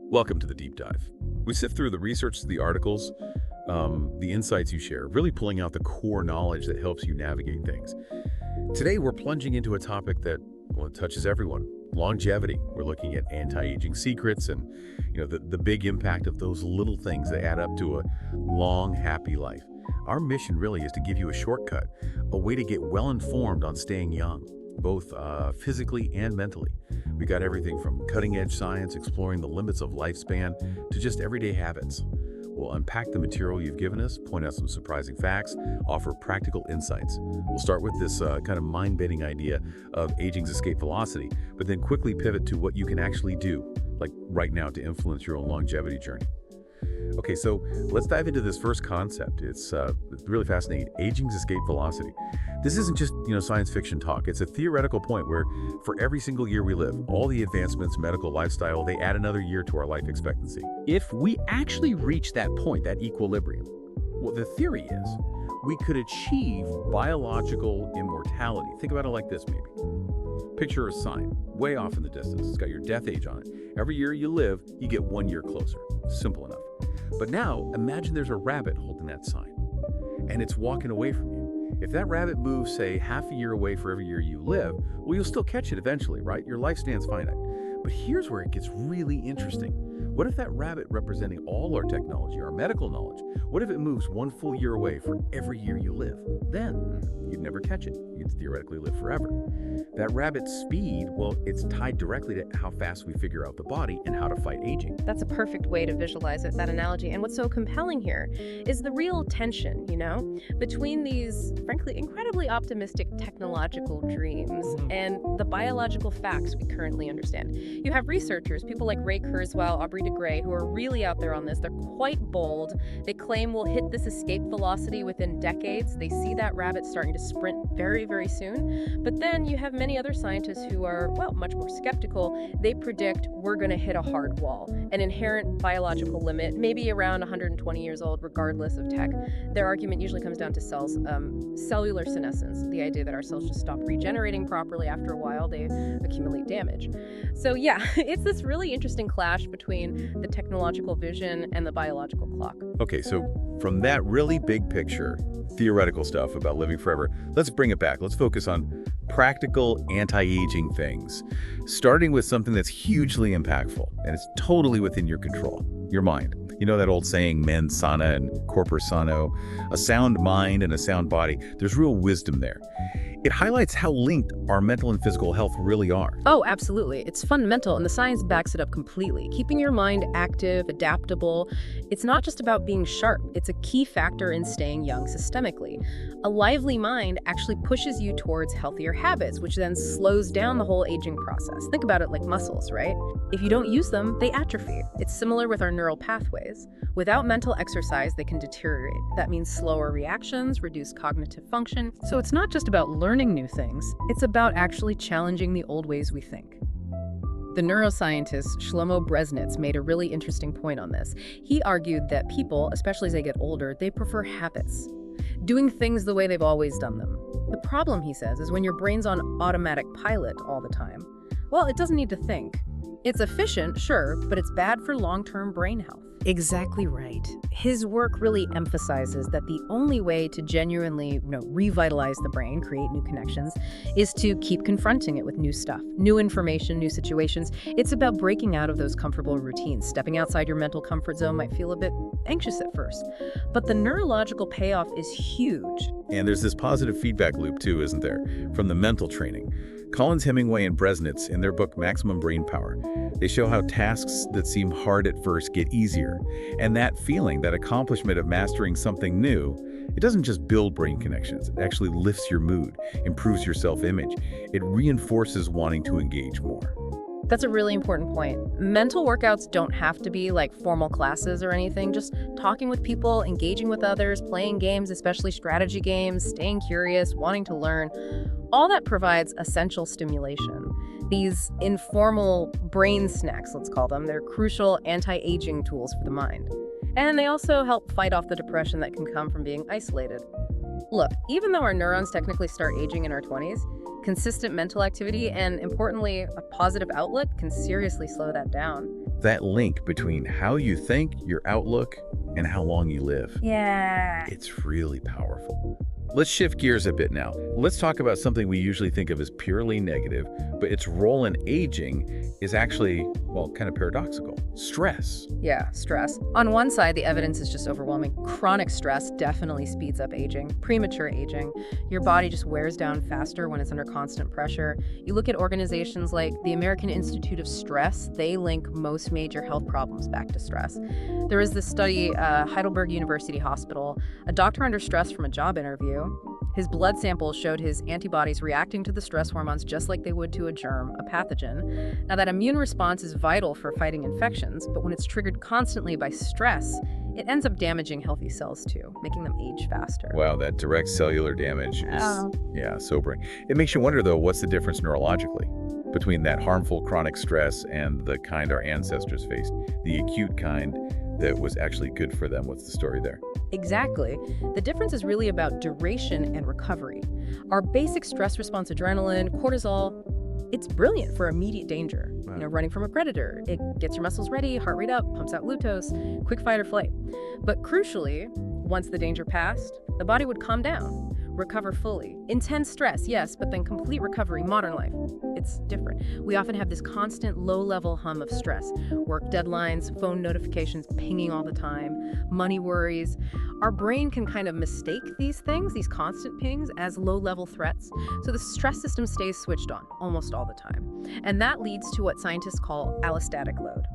Welcome to the Deep Dive. We sift through the research, the articles, the insights you share, really pulling out the core knowledge that helps you navigate things. Today, we're plunging into a topic that, it touches everyone. Longevity. We're looking at anti-aging secrets and, the big impact of those little things that add up to a long, happy life. Our mission really is to give you a shortcut, a way to get well-informed on staying young, both physically and mentally. We got everything from cutting-edge science, exploring the limits of lifespan, to just everyday habits. We'll unpack the material you've given us, point out some surprising facts, offer practical insights. We'll start with this kind of mind-bending idea of aging's escape velocity, but then quickly pivot to what you can actually do, like right now, to influence your own longevity journey. Okay, so let's dive into this first concept. It's really fascinating. Aging's escape velocity. This isn't just, science fiction talk. It's a theoretical point where for every single year we live, all the advancements, medical, lifestyle, they add another year to our life expectancy. If we actually reach that point, that equilibrium, Well, the theory is we could achieve biological immortality. Think about it like this, maybe. Picture a sign way off in the distance. It's got your death age on it. Every year you live, you get 1 year closer. Simple enough. But now, imagine there's a rabbit holding that sign, and it's walking away from you. If that rabbit moves, say, half a year away for every year you live, well, you'll still catch it eventually, right? Your lifespan's finite. But here's where it gets really interesting. What if that rabbit representing all our technology, our medical knowledge, what if it moves 1 full year away for every year you live? Then you'd never catch it. You'd theoretically live forever. That rabbit's speed, well, it's tied directly to how fast we figure out the body and how to fight aging. That's a perfect way to visualize it, that analogy. And what's so compelling here is the real tension, between these, frankly, incredibly optimistic technological dreams and the biological facts we currently understand. You have researchers, people like Ray Kurzweil, Aubrey de Grey, who are really out there on this. They're quite bold. They claim we'll hit this escape velocity within decades. They see that rabbit starting to sprint very, very soon. But then you have many other scientists who are, much more skeptical. They predict we're going to hit a hard wall, an inherent biological limit, maybe around 120 years old, regardless of tech. Their argument usually comes down to cells, cellular senescence, the idea that our cells just stop regenerating properly after a while, they accumulate damage. So yeah, it's this really interesting clash between the technological vision and the biological clock. Okay, so from that really big picture, theoretical stuff about living forever, let's bring it back. Let's focus on practical anti-aging things, starting with something that's hugely impactful, and it's totally within your control, your mind. You know that old saying, mens sana and corpore sano, a sound mind and a sound body. There's real wisdom there. It highlights how linked our mental and physical health really are. Oh, absolutely. It's fundamental, and the science backs it up completely. Keeping your mind active, adaptable, it's not just about being sharp. It's a key factor in staying young systemically. A lively mind actually pushes you towards healthier habits, which then slows down the whole aging process. Think about it like muscles, right? If you don't use them, they atrophy. It's similar with our neural pathways. Without mental exercise, they can deteriorate. That means slower reactions, reduced cognitive function. So it's not just about learning new things, it's about actually challenging the old ways we think. The neuroscientist Shlomo Bresnitz made a really interesting point on this. He argued that people, especially as they get older, they prefer habits, doing things the way they've always done them. The problem, he says, is when your brain's on automatic pilot all the time. Well, it doesn't need to think. It's efficient, sure, but it's bad for long-term brain health. Exactly right. His work really emphasizes that the only way to genuinely, revitalize the brain, create new connections, is to keep confronting it with new stuff, new information, new situations. It's about breaking out of those comfortable routines. Stepping outside your mental comfort zone might feel a bit anxious at first, but the neurological payoff is huge. And there's this positive feedback loop too, isn't there, from the mental training. Collins, Hemingway, and Bresnitz, in their book Maximum Brain Power, they show how tasks that seem hard at first get easier. And that feeling, that accomplishment of mastering something new, it doesn't just build brain connections. It actually lifts your mood, improves your self-image. It reinforces wanting to engage more. That's a really important point. Mental workouts don't have to be like formal classes or anything. Just talking with people, engaging with others, playing games, especially strategy games, staying curious, wanting to learn. All that provides essential stimulation. These informal brain snacks, let's call them, they're crucial anti-aging tools for the mind. And they also help fight off the depression that can come from being isolated. Look, even though our neurons technically start aging in our 20s, Consistent mental activity and, importantly, a positive outlook can seriously slow that down. That link between how you think, your outlook, and how long you live. Yeah. It's really powerful. Let's shift gears a bit now. Let's talk about something we usually think of as purely negative, but its role in aging is actually, well, kind of paradoxical. Stress. Yeah, stress. On one side, the evidence is just overwhelming. Chronic stress definitely speeds up aging, premature aging. Your body just wears down faster when it's under constant pressure. You look at organizations like the American Institute of Stress, they link most major health problems back to stress. There was this study, Heidelberg University Hospital, a doctor under stress from a job interview. His blood samples showed his antibodies reacting to the stress hormones just like they would to a germ, a pathogen. Now, that immune response is vital for fighting infections, but when it's triggered constantly by stress, it ends up damaging healthy cells too, making them age faster. Wow, that direct cellular damage is, sobering. It makes you wonder, though, what's the difference neurologically between that harmful chronic stress and the kind our ancestors faced, the acute kind that was actually good for them? What's the story there? Exactly. The difference is really about duration and recovery. Our basic stress response, adrenaline, cortisol, it's brilliant for immediate danger. Wow. Running from a predator. It gets your muscles ready, heart rate up, pumps out glucose, quick fight or flight. But crucially, once the danger passed, the body would calm down, recover fully. Intense stress, yes, but then complete recovery, modern life. It's different. We often have this constant low-level hum of stress. Work deadlines, phone notifications pinging all the time, money worries. Our brain can kind of mistake these things, these constant pings, as low-level threats. So the stress system stays switched on almost all the time. And that leads to what scientists call allostatic load.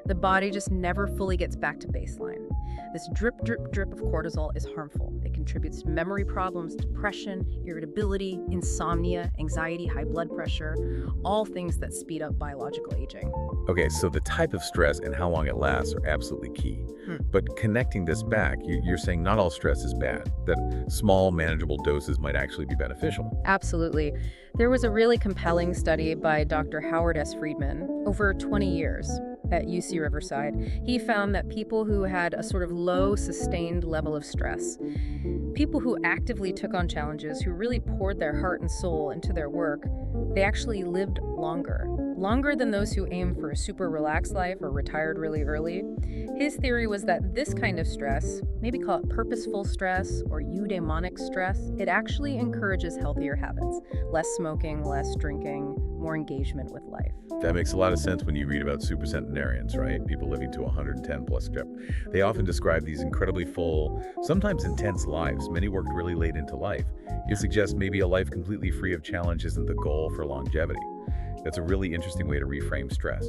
The body just never fully gets back to baseline. This drip, drip, drip of cortisol is harmful. It contributes to memory problems, depression, irritability, insomnia, anxiety, high blood pressure, all things that speed up biological aging. Okay, so the type of stress and how long it lasts are absolutely key. But connecting this back, you're saying not all stress is bad, that small, manageable doses might actually be beneficial. Absolutely. There was a really compelling study by Dr. Howard S. Friedman over 20 years at UC Riverside. He found that people who had a sort of low, sustained level of stress, people who actively took on challenges, who really poured their heart and soul into their work, they actually lived longer than those who aimed for a super relaxed life or retired really early. His theory was that this kind of stress, maybe call it purposeful stress or eudaimonic stress, it actually encourages healthier habits. Less smoking, less drinking, more engagement with life. That makes a lot of sense when you read about supercentenarians, right? People living to 110 plus. They often describe these incredibly full, sometimes intense lives. Many worked really late into life. You suggest maybe a life completely free of challenge isn't the goal for longevity. That's a really interesting way to reframe stress.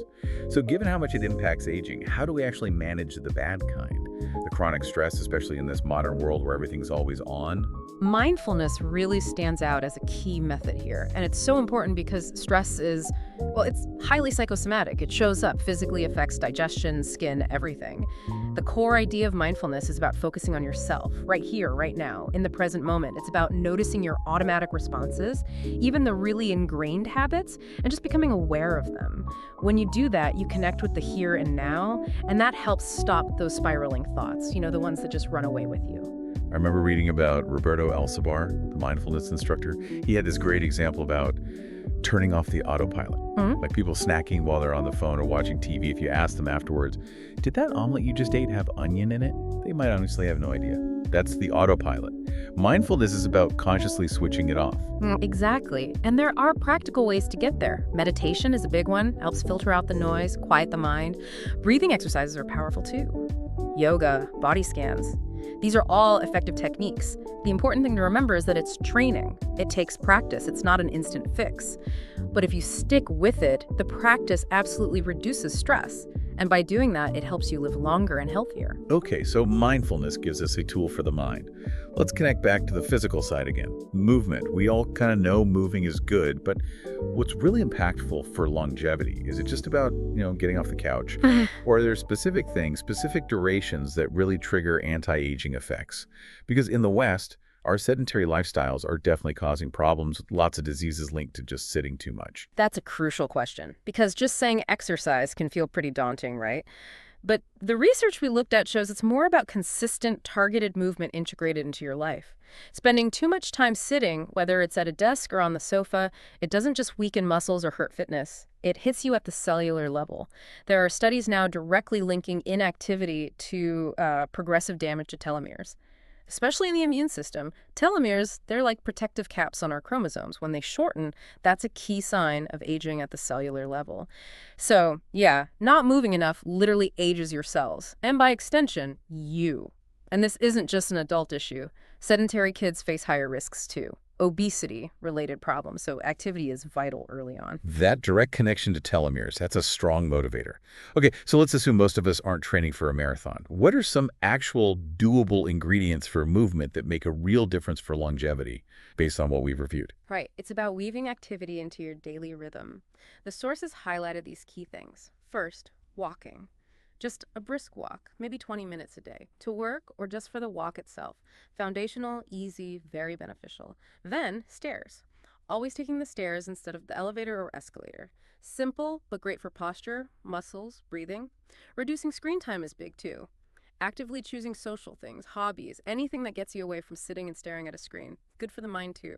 So given how much it impacts aging, how do we actually manage the bad kind? The chronic stress, especially in this modern world where everything's always on? Mindfulness really stands out as a key method here. And it's so important because stress is, well, it's highly psychosomatic. It shows up, physically affects digestion, skin, everything. The core idea of mindfulness is about focusing on yourself, right here, right now, in the present moment. It's about noticing your automatic responses, even the really ingrained habits, and just becoming aware of them. When you do that, you connect with the here and now, and that helps stop those spiraling thoughts, the ones that just run away with you. I remember reading about Roberto Alcibar, the mindfulness instructor. He had this great example about turning off the autopilot. Like people snacking while they're on the phone or watching TV. If you ask them afterwards, did that omelet you just ate have onion in it? They might honestly have no idea. That's the autopilot. Mindfulness is about consciously switching it off. Exactly. And there are practical ways to get there. Meditation is a big one, helps filter out the noise, quiet the mind. Breathing exercises are powerful too. Yoga, body scans. These are all effective techniques. The important thing to remember is that it's training. It takes practice. It's not an instant fix. But if you stick with it, the practice absolutely reduces stress. And by doing that, it helps you live longer and healthier. Okay, so mindfulness gives us a tool for the mind. Let's connect back to the physical side again. Movement. We all kind of know moving is good, but what's really impactful for longevity? Is it just about, getting off the couch? Or are there specific things, specific durations that really trigger anti-aging effects? Because in the West, our sedentary lifestyles are definitely causing problems, lots of diseases linked to just sitting too much. That's a crucial question, because just saying exercise can feel pretty daunting, right? But the research we looked at shows it's more about consistent, targeted movement integrated into your life. Spending too much time sitting, whether it's at a desk or on the sofa, it doesn't just weaken muscles or hurt fitness. It hits you at the cellular level. There are studies now directly linking inactivity to progressive damage to telomeres. Especially in the immune system, telomeres, they're like protective caps on our chromosomes. When they shorten, that's a key sign of aging at the cellular level. So, yeah, not moving enough literally ages your cells, and by extension, you. And this isn't just an adult issue. Sedentary kids face higher risks too. Obesity-related problems, so activity is vital early on. That direct connection to telomeres, that's a strong motivator. Okay, so let's assume most of us aren't training for a marathon. What are some actual doable ingredients for movement that make a real difference for longevity based on what we've reviewed? Right, it's about weaving activity into your daily rhythm. The sources highlighted these key things. First, walking. Just a brisk walk, maybe 20 minutes a day, to work or just for the walk itself. Foundational, easy, very beneficial. Then, stairs. Always taking the stairs instead of the elevator or escalator. Simple, but great for posture, muscles, breathing. Reducing screen time is big too. Actively choosing social things, hobbies, anything that gets you away from sitting and staring at a screen. Good for the mind too.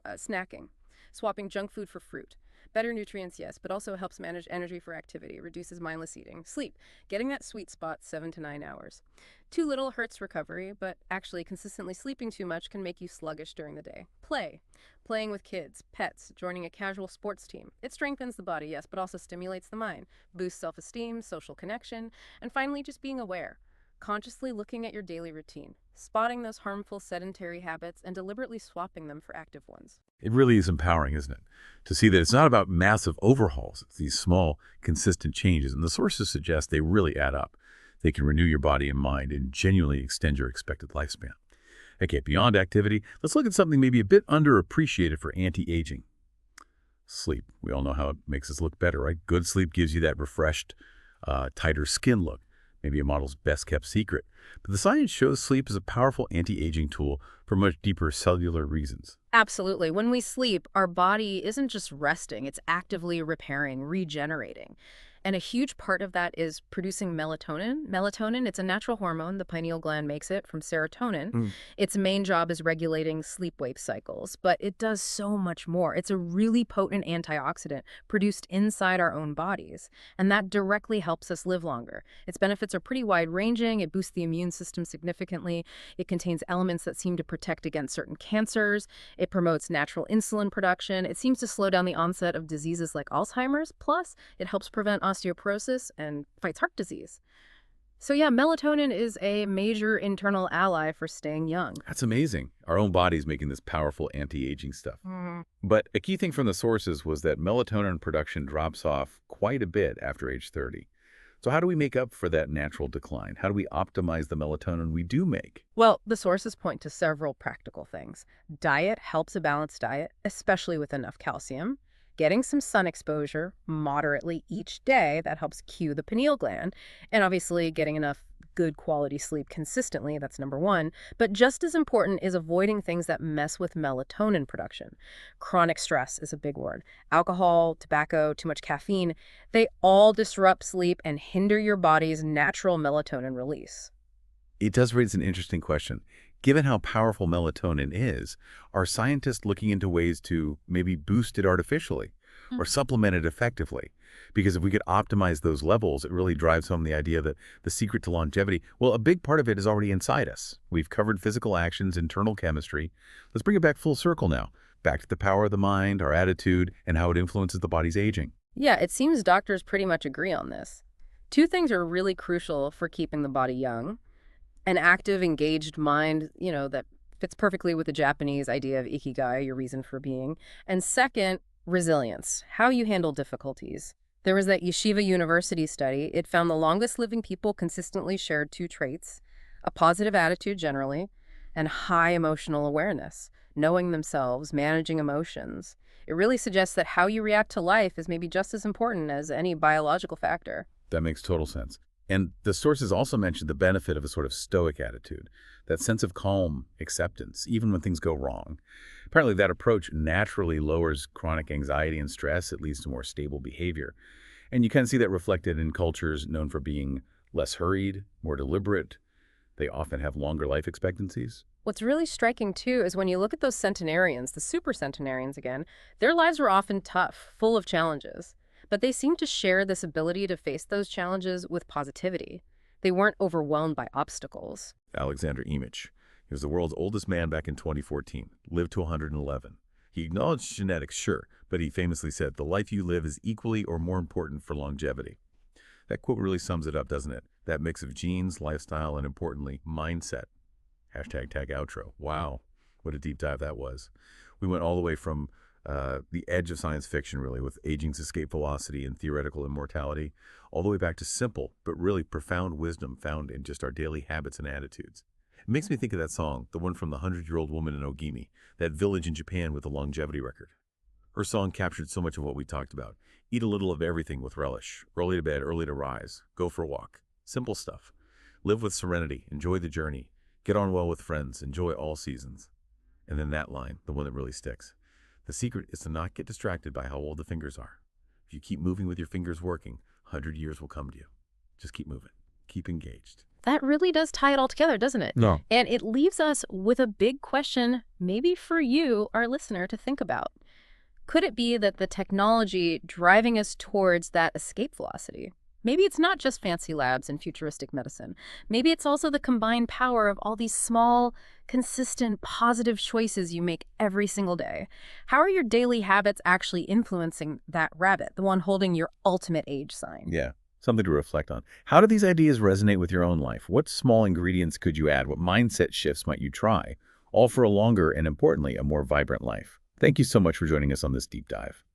Snacking. Swapping junk food for fruit. Better nutrients, yes, but also helps manage energy for activity, reduces mindless eating. Sleep, getting that sweet spot 7 to 9 hours. Too little hurts recovery, but actually consistently sleeping too much can make you sluggish during the day. Play, playing with kids, pets, joining a casual sports team. It strengthens the body, yes, but also stimulates the mind, boosts self-esteem, social connection, and finally just being aware. Consciously looking at your daily routine, spotting those harmful sedentary habits and deliberately swapping them for active ones. It really is empowering, isn't it? To see that it's not about massive overhauls, it's these small, consistent changes. And the sources suggest they really add up. They can renew your body and mind and genuinely extend your expected lifespan. Okay, beyond activity, let's look at something maybe a bit underappreciated for anti-aging. Sleep. We all know how it makes us look better, right? Good sleep gives you that refreshed, tighter skin look. Maybe a model's best-kept secret. But the science shows sleep is a powerful anti-aging tool for much deeper cellular reasons. Absolutely. When we sleep, our body isn't just resting, it's actively repairing, regenerating. And a huge part of that is producing melatonin. Melatonin, it's a natural hormone. The pineal gland makes it from serotonin. Its main job is regulating sleep-wake cycles, but it does so much more. It's a really potent antioxidant produced inside our own bodies, and that directly helps us live longer. Its benefits are pretty wide-ranging. It boosts the immune system significantly. It contains elements that seem to protect against certain cancers. It promotes natural insulin production. It seems to slow down the onset of diseases like Alzheimer's. Plus, it helps prevent osteoporosis and fights heart disease. So yeah, melatonin is a major internal ally for staying young. That's amazing. Our own body's making this powerful anti-aging stuff. But a key thing from the sources was that melatonin production drops off quite a bit after age 30. So how do we make up for that natural decline? How do we optimize the melatonin we do make? Well, the sources point to several practical things. Diet helps a balanced diet, especially with enough calcium. Getting some sun exposure moderately each day, that helps cue the pineal gland. And obviously getting enough good quality sleep consistently, that's number one. But just as important is avoiding things that mess with melatonin production. Chronic stress is a big word. Alcohol, tobacco, too much caffeine, they all disrupt sleep and hinder your body's natural melatonin release. It does raise an interesting question. Given how powerful melatonin is, are scientists looking into ways to maybe boost it artificially or supplement it effectively? Because if we could optimize those levels, it really drives home the idea that the secret to longevity, well, a big part of it is already inside us. We've covered physical actions, internal chemistry. Let's bring it back full circle now. Back to the power of the mind, our attitude, and how it influences the body's aging. Yeah, it seems doctors pretty much agree on this. Two things are really crucial for keeping the body young. An active, engaged mind, that fits perfectly with the Japanese idea of Ikigai, your reason for being. And second, resilience, how you handle difficulties. There was that Yeshiva University study. It found the longest living people consistently shared two traits: a positive attitude generally, and high emotional awareness, knowing themselves, managing emotions. It really suggests that how you react to life is maybe just as important as any biological factor. That makes total sense. And the sources also mentioned the benefit of a sort of stoic attitude, that sense of calm acceptance, even when things go wrong. Apparently, that approach naturally lowers chronic anxiety and stress. It leads to more stable behavior. And you kind of see that reflected in cultures known for being less hurried, more deliberate. They often have longer life expectancies. What's really striking, too, is when you look at those centenarians, the super centenarians again, their lives were often tough, full of challenges. But they seemed to share this ability to face those challenges with positivity. They weren't overwhelmed by obstacles. Alexander Imich, he was the world's oldest man back in 2014, lived to 111. He acknowledged genetics, sure, but he famously said, "The life you live is equally or more important for longevity." That quote really sums it up, doesn't it? That mix of genes, lifestyle, and importantly, mindset. Hashtag tag outro. Wow, what a deep dive that was. We went all the way from the edge of science fiction, really, with aging's escape velocity and theoretical immortality, all the way back to simple but really profound wisdom found in just our daily habits and attitudes. It makes me think of that song, the one from the 100-year-old woman in Ogimi, that village in Japan with the longevity record. Her song captured so much of what we talked about. Eat a little of everything with relish. Early to bed, early to rise. Go for a walk. Simple stuff. Live with serenity. Enjoy the journey. Get on well with friends. Enjoy all seasons. And then that line, the one that really sticks. The secret is to not get distracted by how old the fingers are. If you keep moving with your fingers working, 100 years will come to you. Just keep moving. Keep engaged. That really does tie it all together, doesn't it? No. And it leaves us with a big question, maybe for you, our listener, to think about. Could it be that the technology driving us towards that escape velocity? Maybe it's not just fancy labs and futuristic medicine. Maybe it's also the combined power of all these small, consistent, positive choices you make every single day. How are your daily habits actually influencing that rabbit, the one holding your ultimate age sign? Yeah, something to reflect on. How do these ideas resonate with your own life? What small ingredients could you add? What mindset shifts might you try? All for a longer and, importantly, a more vibrant life. Thank you so much for joining us on this deep dive.